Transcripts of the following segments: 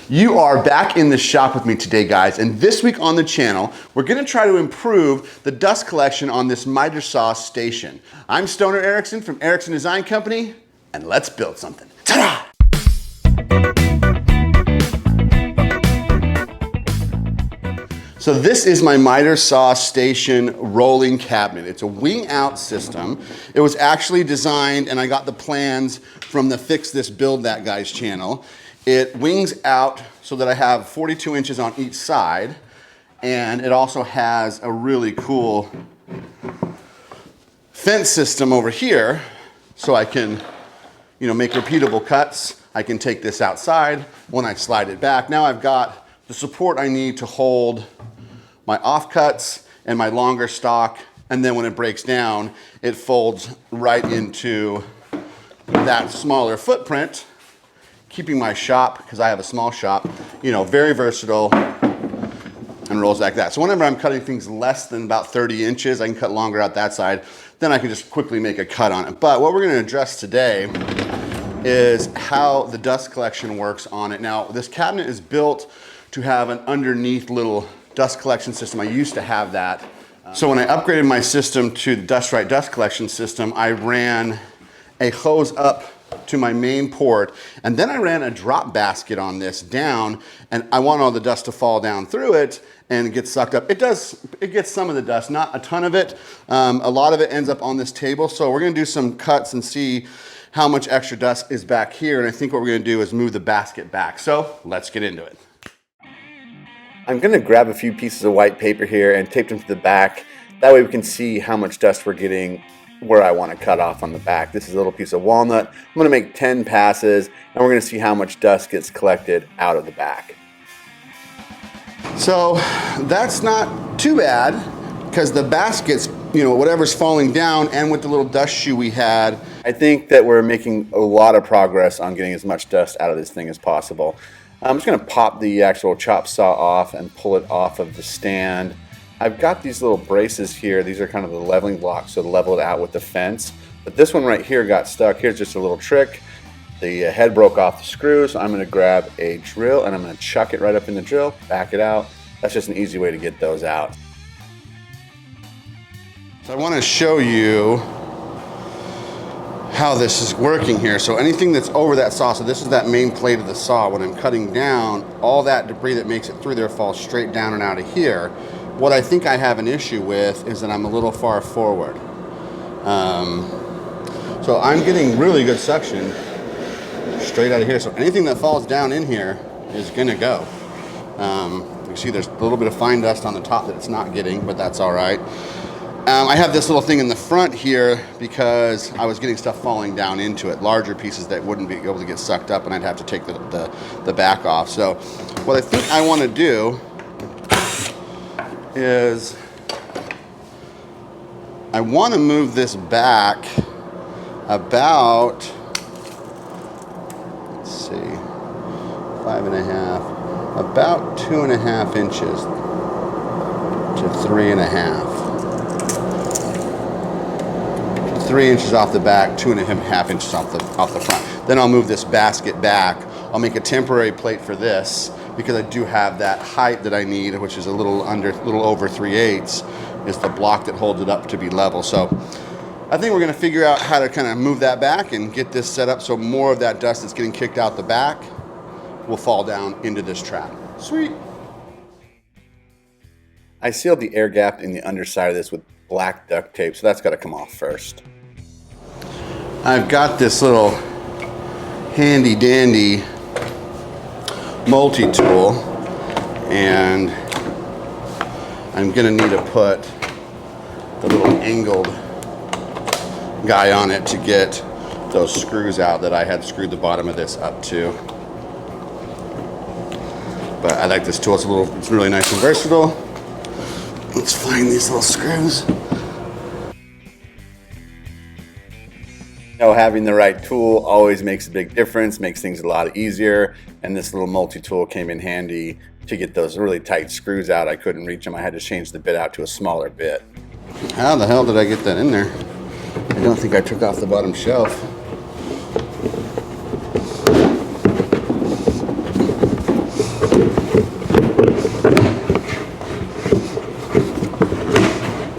You are back in the shop with me today, guys, and this week on the channel, we're gonna try to improve the dust collection on this miter saw station. I'm Stoner Erickson from Erickson Design Company, and let's build something. Ta-da! So this is my miter saw station rolling cabinet. It's a wing out system. It was actually designed, and I got the plans from the Fix This Build That guy's channel. It wings out so that I have 42 inches on each side, and it also has a really cool fence system over here so I can, make repeatable cuts. I can take this outside when I slide it back. Now I've got the support I need to hold my offcuts and my longer stock, and then when it breaks down, it folds right into that smaller footprint, keeping my shop, because I have a small shop, very versatile, and rolls like that. So whenever I'm cutting things less than about 30 inches, I can cut longer out that side, then I can just quickly make a cut on it. But what we're gonna address today is how the dust collection works on it. Now, this cabinet is built to have an underneath little dust collection system. I used to have that. So when I upgraded my system to the Dust Right dust collection system, I ran a hose up to my main port, and then I ran a drop basket on this down, and I want all the dust to fall down through it and get sucked up. It gets some of the dust, not a ton of it. A lot of it ends up on this table, so we're gonna do some cuts and see how much extra dust is back here, and I think what we're gonna do is move the basket back. So let's get into it. I'm gonna grab a few pieces of white paper here and tape them to the back. That way we can see how much dust we're getting where I want to cut off on the back. This is a little piece of walnut. I'm going to make 10 passes, and we're going to see how much dust gets collected out of the back. So that's not too bad, because the baskets, whatever's falling down, and with the little dust shoe we had, I think that we're making a lot of progress on getting as much dust out of this thing as possible. I'm just going to pop the actual chop saw off and pull it off of the stand. I've got these little braces here. These are kind of the leveling blocks, so to level it out with the fence. But this one right here got stuck. Here's just a little trick. The head broke off the screw, so I'm going to grab a drill and I'm going to chuck it right up in the drill, back it out. That's just an easy way to get those out. So I want to show you how this is working here. So anything that's over that saw, so this is that main plate of the saw. When I'm cutting down, all that debris that makes it through there falls straight down and out of here. What I think I have an issue with is that I'm a little far forward. So I'm getting really good suction straight out of here. So anything that falls down in here is gonna go. You see there's a little bit of fine dust on the top that it's not getting, but that's all right. I have this little thing in the front here because I was getting stuff falling down into it, larger pieces that wouldn't be able to get sucked up, and I'd have to take the back off. So what I think I wanna do is I want to move this back about, let's see, 5.5, about 2.5 inches to 3.5. 3 inches off the back, 2.5 inches off the front. Then I'll move this basket back. I'll make a temporary plate for this, because I do have that height that I need, which is a little over 3/8, is the block that holds it up to be level. So I think we're gonna figure out how to kind of move that back and get this set up so more of that dust that's getting kicked out the back will fall down into this trap. Sweet. I sealed the air gap in the underside of this with black duct tape, so that's gotta come off first. I've got this little handy dandy multi-tool, and I'm gonna need to put the little angled guy on it to get those screws out that I had screwed the bottom of this up to. But I like this tool, it's really nice and versatile. Let's find these little screws. Having the right tool always makes a big difference, makes things a lot easier, and this little multi-tool came in handy to get those really tight screws out. I couldn't reach them. I had to change the bit out to a smaller bit. How the hell did I get that in there? I don't think I took off the bottom shelf.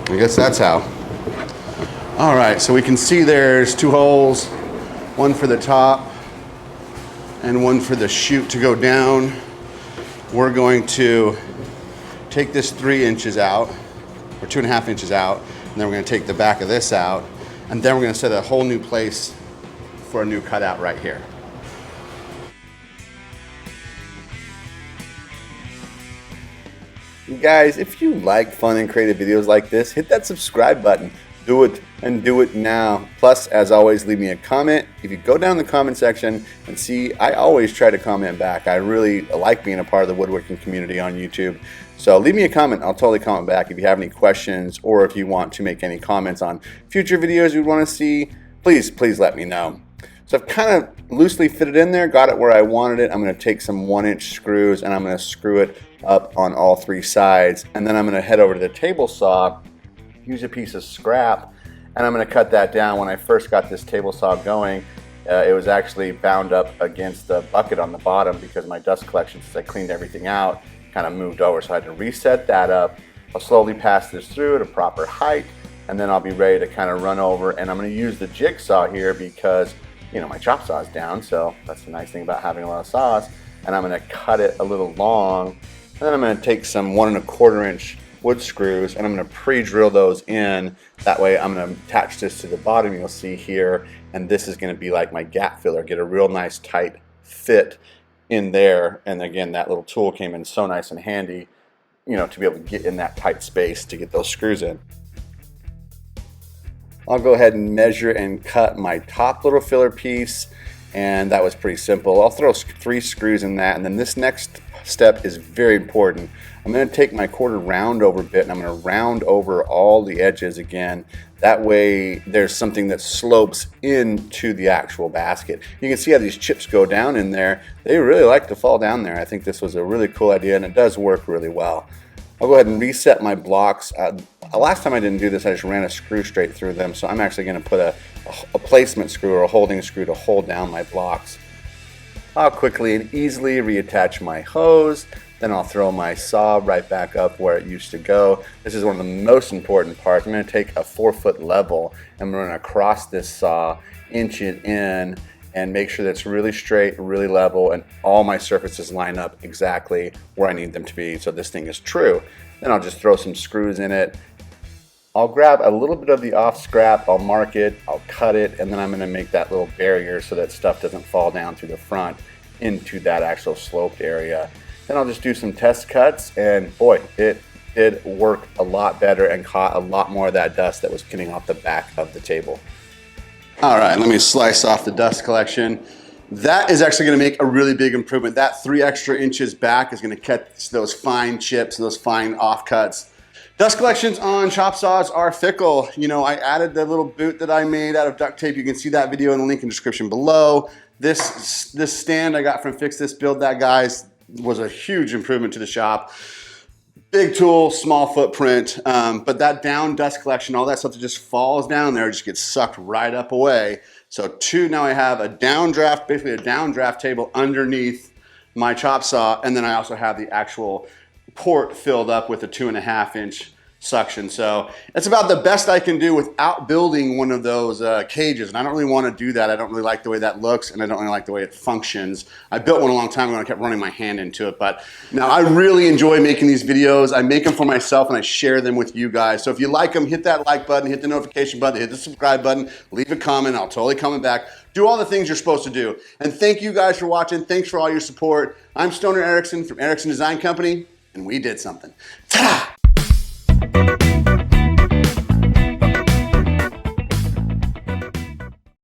I guess that's how. All right, so we can see there's 2 holes, one for the top and one for the chute to go down. We're going to take this 3 inches out, or 2.5 inches out, and then we're going to take the back of this out, and then we're going to set a whole new place for a new cutout right here. Guys, if you like fun and creative videos like this, hit that subscribe button. Do it, and do it now. Plus, as always, leave me a comment. If you go down the comment section and see, I always try to comment back. I really like being a part of the woodworking community on YouTube. So leave me a comment. I'll totally comment back if you have any questions, or if you want to make any comments on future videos you'd want to see, please let me know. So I've kind of loosely fitted in there, got it where I wanted it. I'm going to take some 1-inch screws and I'm going to screw it up on all 3 sides. And then I'm going to head over to the table saw, use a piece of scrap, and I'm going to cut that down. When I first got this table saw going, it was actually bound up against the bucket on the bottom because my dust collection, since I cleaned everything out, kind of moved over. So I had to reset that up. I'll slowly pass this through at a proper height, and then I'll be ready to kind of run over. And I'm going to use the jigsaw here because, you know, my chop saw is down, so that's the nice thing about having a lot of saws. And I'm going to cut it a little long, and then I'm going to take some 1¼ inch wood screws and I'm going to pre-drill those in. That way I'm going to attach this to the bottom, you'll see here, and this is going to be like my gap filler, get a real nice tight fit in there. And again, that little tool came in so nice and handy, you know, to be able to get in that tight space to get those screws in. I'll go ahead and measure and cut my top little filler piece, and that was pretty simple. I'll throw 3 screws in that, and then this next step is very important. I'm going to take my 1/4 round over bit and I'm going to round over all the edges again. That way there's something that slopes into the actual basket. You can see how these chips go down in there. They really like to fall down there. I think this was a really cool idea, and it does work really well. I'll go ahead and reset my blocks. Last time I didn't do this, I just ran a screw straight through them. So I'm actually going to put a placement screw or a holding screw to hold down my blocks. I'll quickly and easily reattach my hose. Then I'll throw my saw right back up where it used to go. This is one of the most important parts. I'm going to take a 4-foot level and I'm going to cross this saw, inch it in, and make sure that it's really straight, really level, and all my surfaces line up exactly where I need them to be so this thing is true. Then I'll just throw some screws in it. I'll grab a little bit of the off scrap, I'll mark it, I'll cut it, and then I'm going to make that little barrier so that stuff doesn't fall down through the front into that actual sloped area. Then I'll just do some test cuts, and boy, it did work a lot better and caught a lot more of that dust that was getting off the back of the table. All right, let me slice off the dust collection. That is actually going to make a really big improvement. That 3 extra inches back is going to catch those fine chips and those fine offcuts. Dust collections on chop saws are fickle. You know, I added the little boot that I made out of duct tape. You can see that video in the link in the description below. This stand I got from Fix This Build That Guys was a huge improvement to the shop. Big tool, small footprint, but that down dust collection, all that stuff that just falls down there just gets sucked right up away. So now I have a downdraft, basically a downdraft table underneath my chop saw, and then I also have the actual port filled up with a 2.5 inch suction. So it's about the best I can do without building one of those cages, and I don't really want to do that. I don't really like the way that looks, and I don't really like the way it functions. I built one a long time ago and I kept running my hand into it, but now I really enjoy making these videos. I make them for myself and I share them with you guys. So if you like them, hit that like button, hit the notification button, hit the subscribe button, leave a comment. I'll totally comment back. Do all the things you're supposed to do. And thank you guys for watching. Thanks for all your support. I'm Stoner Erickson from Erickson Design Company, and we did something. Ta-da!